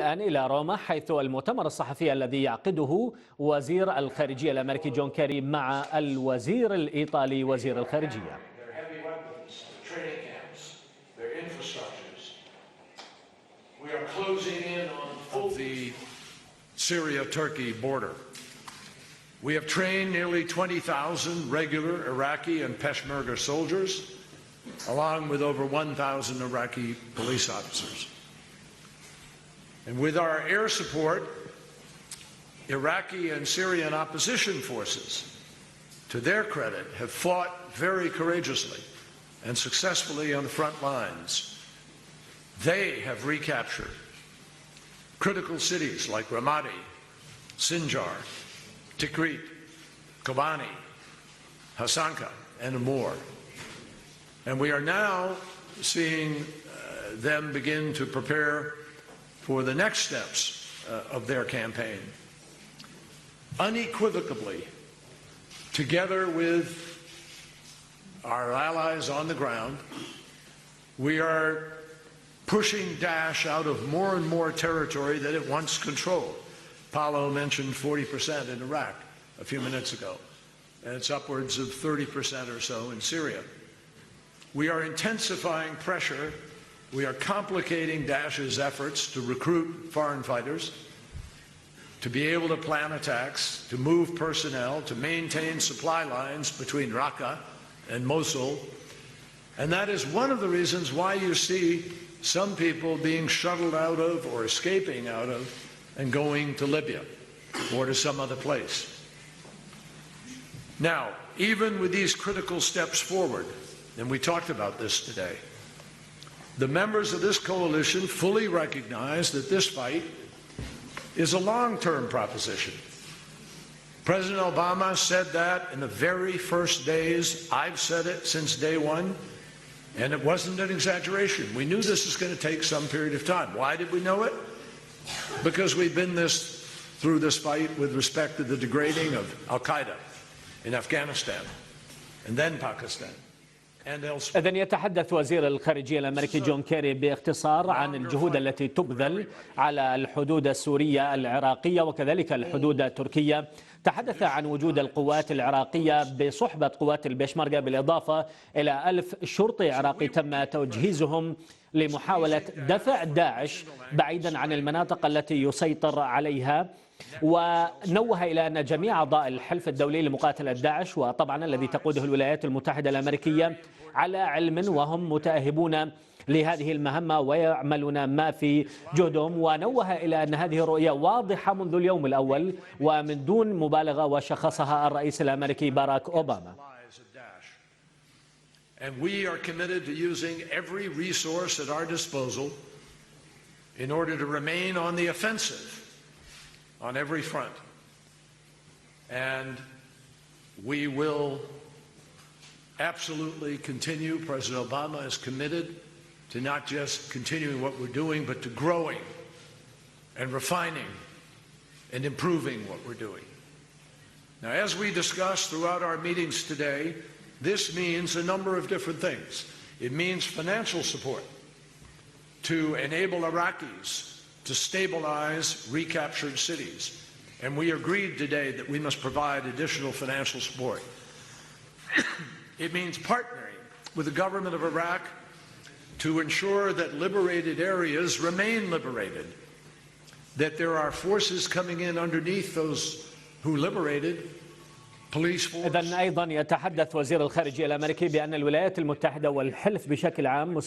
الآن إلى روما، حيث المؤتمر الصحفي الذي يعقده وزير الخارجية الأمريكي جون كيري مع الوزير الإيطالي وزير الخارجية. Syria-Turkey border. We have trained nearly 20,000 regular Iraqi and Peshmerga soldiers, along with over 1,000 Iraqi police officers. And with our air support, Iraqi and Syrian opposition forces, to their credit, have fought very courageously and successfully on the front lines. They have recaptured critical cities like Ramadi, Sinjar, Tikrit, Kobani, Hasanka, and more. And we are now seeing them begin to prepare for the next steps of their campaign. Unequivocally, together with our allies on the ground, we are pushing Daesh out of more and more territory that it once controlled. Paulo mentioned 40% in Iraq a few minutes ago, and it's upwards of 30% or so in Syria. We are intensifying pressure. We are complicating Daesh's efforts to recruit foreign fighters, to be able to plan attacks, to move personnel, to maintain supply lines between Raqqa and Mosul. And that is one of the reasons why you see some people being shuttled out of or escaping out of and going to Libya or to some other place. Now, even with these critical steps forward, and we talked about this today, the members of this coalition fully recognize that this fight is a long-term proposition. President Obama said that in the very first days. I've said it since day one. And it wasn't an exaggeration. We knew this was going to take some period of time. Why did we know it? Because we've been through this fight with respect to the degrading of Al-Qaeda in Afghanistan and then Pakistan and elsewhere. إذن يتحدث وزير الخارجية الأمريكي جون كيري باختصار عن الجهود التي تبذل على الحدود السورية العراقية وكذلك الحدود التركية. تحدث عن وجود القوات العراقية بصحبة قوات البيشمركة بالإضافة إلى 1000 شرطي عراقي تم تجهيزهم لمحاولة دفع داعش بعيدا عن المناطق التي يسيطر عليها. ونوه إلى أن جميع أعضاء الحلف الدولي لمقاتلة داعش وطبعا الذي تقوده الولايات المتحدة الأمريكية على علم وهم متأهبون لهذه المهمة ويعملون ما في جهدهم. ونوه إلى أن هذه الرؤية واضحة منذ اليوم الأول ومن دون مبالغة وشخصها الرئيس الأمريكي باراك أوباما. And we are committed to using every resource at our disposal in order to remain on the offensive on every front. And we will absolutely continue. President Obama is committed to not just continuing what we're doing, but to growing and refining and improving what we're doing. Now, as we discussed throughout our meetings today, this means a number of different things. It means financial support to enable Iraqis to stabilize recaptured cities. And we agreed today that we must provide additional financial support. It means partnering with the government of Iraq to ensure that liberated areas remain liberated, that there are forces coming in underneath those who liberated. إذن أيضا يتحدث وزير الخارجية الأمريكي بأن الولايات المتحدة والحلف بشكل عام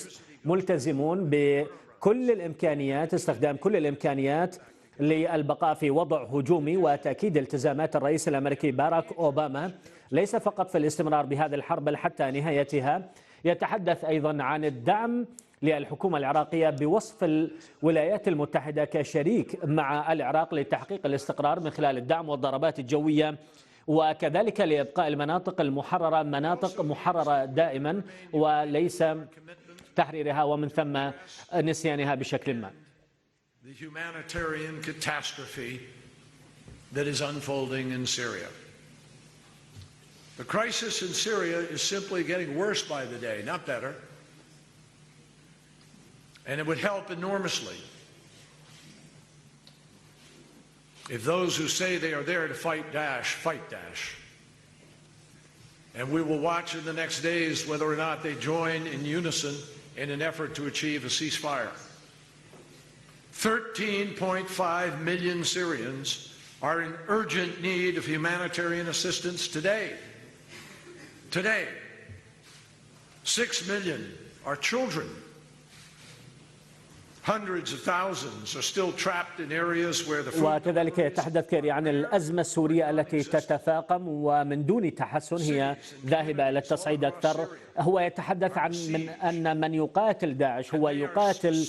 ملتزمون بكل الإمكانيات استخدام كل الإمكانيات للبقاء في وضع هجومي وتأكيد التزامات الرئيس الأمريكي باراك أوباما ليس فقط في الاستمرار بهذه الحرب بل حتى نهايتها. يتحدث أيضا عن الدعم للحكومة العراقية بوصف الولايات المتحدة كشريك مع العراق لتحقيق الاستقرار من خلال الدعم والضربات الجوية وكذلك لإبقاء المناطق المحررة مناطق محررة دائما وليس تحريرها ومن ثم نسيانها بشكل ما. The humanitarian catastrophe that is unfolding in Syria. The crisis in Syria is simply getting worse by the day, not better. And it would help enormously If those who say they are there to fight Daesh, fight Daesh. And we will watch in the next days whether or not they join in unison in an effort to achieve a ceasefire. 13.5 million Syrians are in urgent need of humanitarian assistance today. Today. 6 million are children. Hundreds of thousands are still trapped in areas where the food... وكذلك يتحدث كيري عن الأزمة السورية التي تتفاقم ومن دون تحسن هي ذاهبة إلى التصعيد أكثر. هو يتحدث عن أن من يقاتل داعش هو يقاتل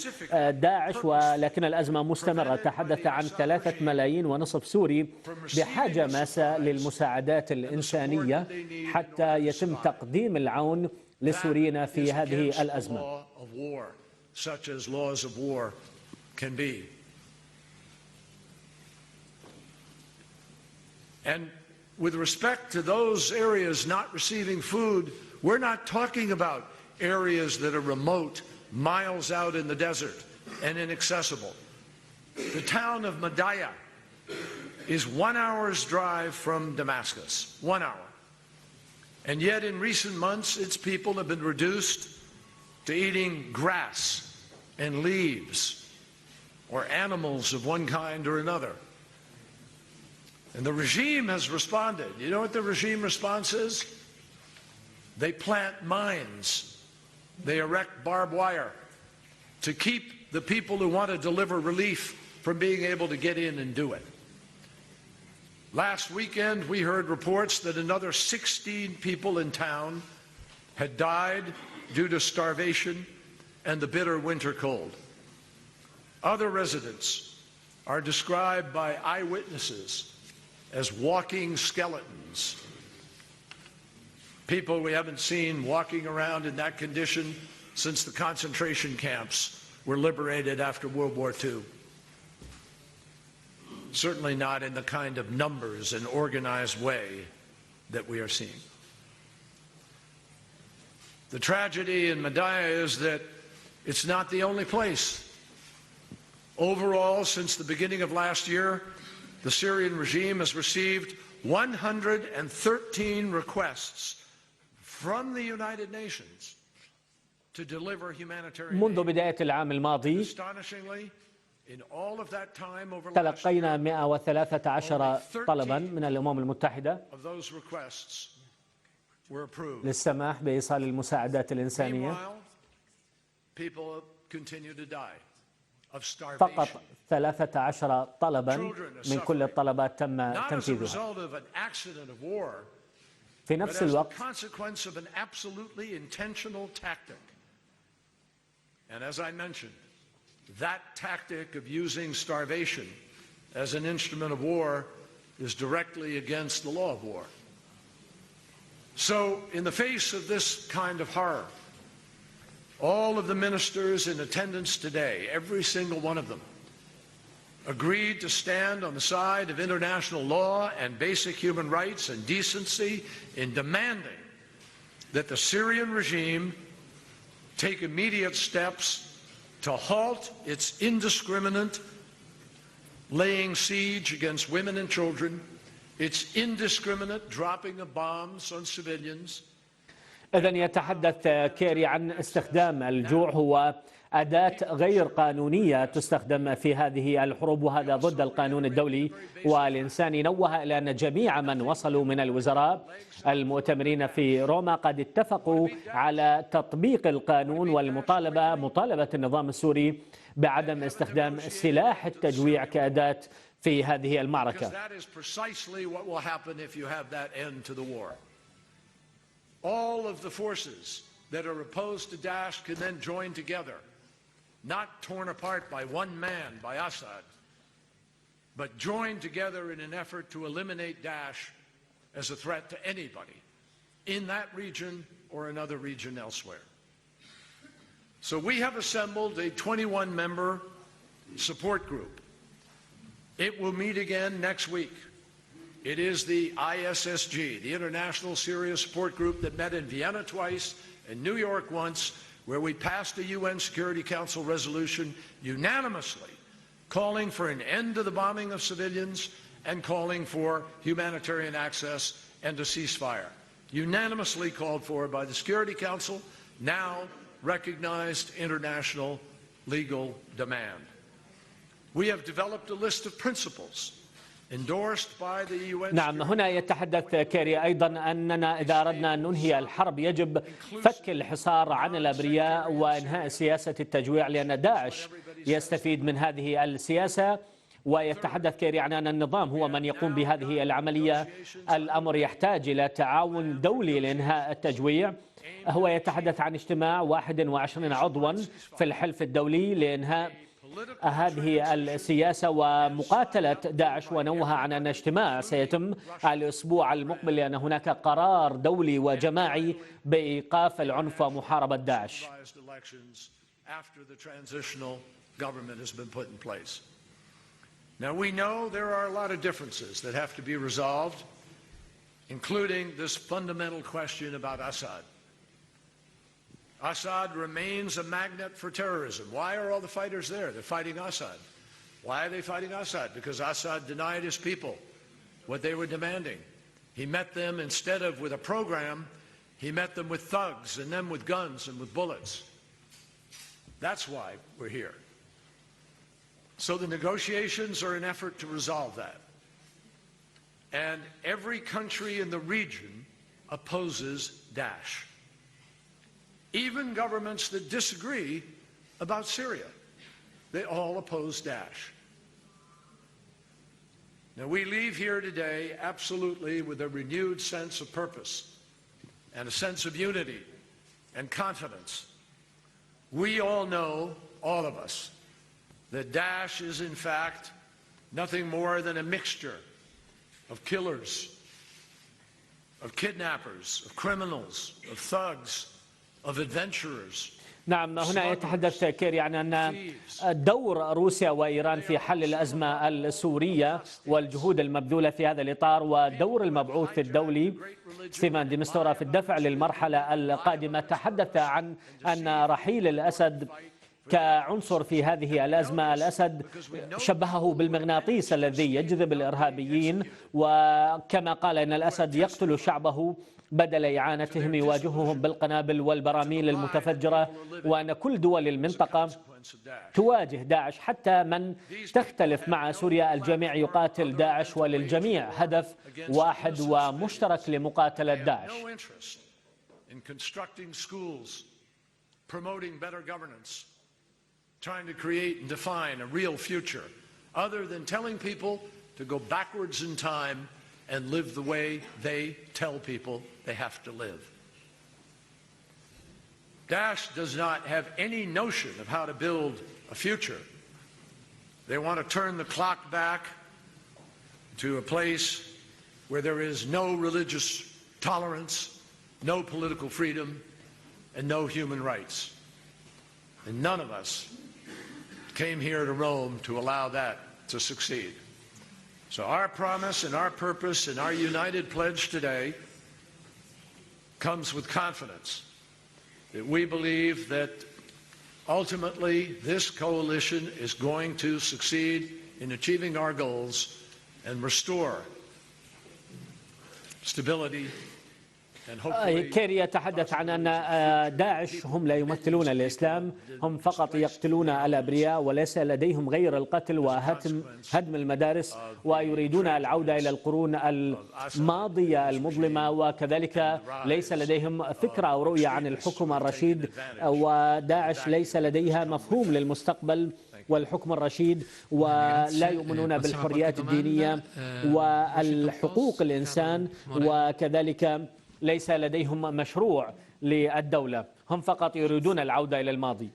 داعش، ولكن الأزمة مستمرة. تحدث عن 3.5 ملايين سوري بحاجة ماسة للمساعدات الإنسانية حتى يتم تقديم العون للسوريين في هذه الأزمة. Such as laws of war can be. And with respect to those areas not receiving food, we're not talking about areas that are remote, miles out in the desert and inaccessible. The town of Madaya is 1 hour's drive from Damascus, 1 hour. And yet in recent months, its people have been reduced to eating grass and leaves or animals of one kind or another. And the regime has responded. You know what the regime response is? They plant mines. They erect barbed wire to keep the people who want to deliver relief from being able to get in and do it. Last weekend, we heard reports that another 16 people in town had died due to starvation and the bitter winter cold. Other residents are described by eyewitnesses as walking skeletons. People we haven't seen walking around in that condition since the concentration camps were liberated after World War II. Certainly not in the kind of numbers and organized way that we are seeing. The tragedy in Madaya is that it's not the only place. Overall, since the beginning of last year, the Syrian regime has received 113 requests from the United Nations to deliver humanitarian aid. منذ بداية العام الماضي Astonishingly, in all of that time over last تلقينا year, 113 طلبا من الأمم المتحدة of those requests were approved. للسماح بإيصال المساعدات الإنسانية. Meanwhile, people continue to die of فقط starvation. 13 طلبا من كل الطلبات تم Not as a تنفيذها. result of an accident of war, في but نفس as the الوقت consequence of an absolutely intentional tactic. And as I mentioned, that tactic of using starvation as an instrument of war is directly against the law of war. So, in the face of this kind of horror, all of the ministers in attendance today, every single one of them, agreed to stand on the side of international law and basic human rights and decency in demanding that the Syrian regime take immediate steps to halt its indiscriminate laying siege against women and children, its indiscriminate dropping of bombs on civilians. إذن يتحدث كيري عن استخدام الجوع هو أداة غير قانونية تستخدم في هذه الحروب، وهذا ضد القانون الدولي والإنساني. نوه إلى أن جميع من وصلوا من الوزراء المؤتمرين في روما قد اتفقوا على تطبيق القانون مطالبة النظام السوري بعدم استخدام سلاح التجويع كأداة في هذه المعركة. All of the forces that are opposed to Daesh can then join together, not torn apart by one man, by Assad, but join together in an effort to eliminate Daesh as a threat to anybody in that region or another region elsewhere. So we have assembled a 21-member support group. It will meet again next week. It is the ISSG, the International Syria Support Group, that met in Vienna twice and New York once, where we passed a UN Security Council resolution unanimously calling for an end to the bombing of civilians and calling for humanitarian access and a ceasefire. Unanimously called for by the Security Council, now recognized international legal demand. We have developed a list of principles endorsed by the UN. نعم، هنا يتحدث كيري أيضا أننا إذا أردنا أن ننهي الحرب يجب فك الحصار عن الأبرياء وإنهاء سياسة التجويع، لأن داعش يستفيد من هذه السياسة. ويتحدث كيري عن أن النظام هو من يقوم بهذه العملية. الأمر يحتاج إلى تعاون دولي لإنهاء التجويع. هو يتحدث عن اجتماع 21 عضوا في الحلف الدولي لإنهاء هذه السياسة ومقاتلة داعش، ونوه عن أن اجتماع سيتم الأسبوع المقبل لأن هناك قرار دولي وجماعي بإيقاف العنف ومحاربة داعش. Now we know there are a lot of differences that have to be resolved, including this fundamental question about Assad. Assad remains a magnet for terrorism. Why are all the fighters there? They're fighting Assad. Why are they fighting Assad? Because Assad denied his people what they were demanding. He met them, instead of with a program, he met them with thugs and then with guns and with bullets. That's why we're here. So the negotiations are an effort to resolve that. And every country in the region opposes Daesh. Even governments that disagree about Syria, they all oppose Daesh. Now we leave here today absolutely with a renewed sense of purpose and a sense of unity and confidence. We all know, all of us, that Daesh is in fact nothing more than a mixture of killers, of kidnappers, of criminals, of thugs, of adventurers. نعم، هنا يتحدث كيري عن أن دور روسيا وإيران في حل الأزمة السورية والجهود المبذولة في هذا الإطار، ودور المبعوث الدولي ستيفان دي مستورا في الدفع للمرحلة القادمة. تحدث عن أن رحيل الأسد كعنصر في هذه الأزمة. الأسد شبهه بالمغناطيس الذي يجذب الإرهابيين، وكما قال أن الأسد يقتل شعبه بدل إعانتهم، يواجههم بالقنابل والبراميل المتفجرة، وأن كل دول المنطقة تواجه داعش حتى من تختلف مع سوريا. الجميع يقاتل داعش وللجميع هدف واحد ومشترك لمقاتلة داعش. Trying to create and define a real future other than telling people to go backwards in time and live the way they tell people they have to live. Daesh does not have any notion of how to build a future. They want to turn the clock back to a place where there is no religious tolerance, no political freedom, and no human rights. And none of us came here to Rome to allow that to succeed. So our promise and our purpose and our united pledge today comes with confidence that we believe that ultimately this coalition is going to succeed in achieving our goals and restore stability. كيري يتحدث عن أن داعش هم لا يمثلون الإسلام، هم فقط يقتلون الأبرياء وليس لديهم غير القتل وهدم المدارس، ويريدون العودة إلى القرون الماضية المظلمة، وكذلك ليس لديهم فكرة أو رؤية عن الحكم الرشيد، وداعش ليس لديها مفهوم للمستقبل والحكم الرشيد، ولا يؤمنون بالحريات الدينية والحقوق الإنسان، وكذلك ليس لديهم مشروع للدولة، هم فقط يريدون العودة إلى الماضي.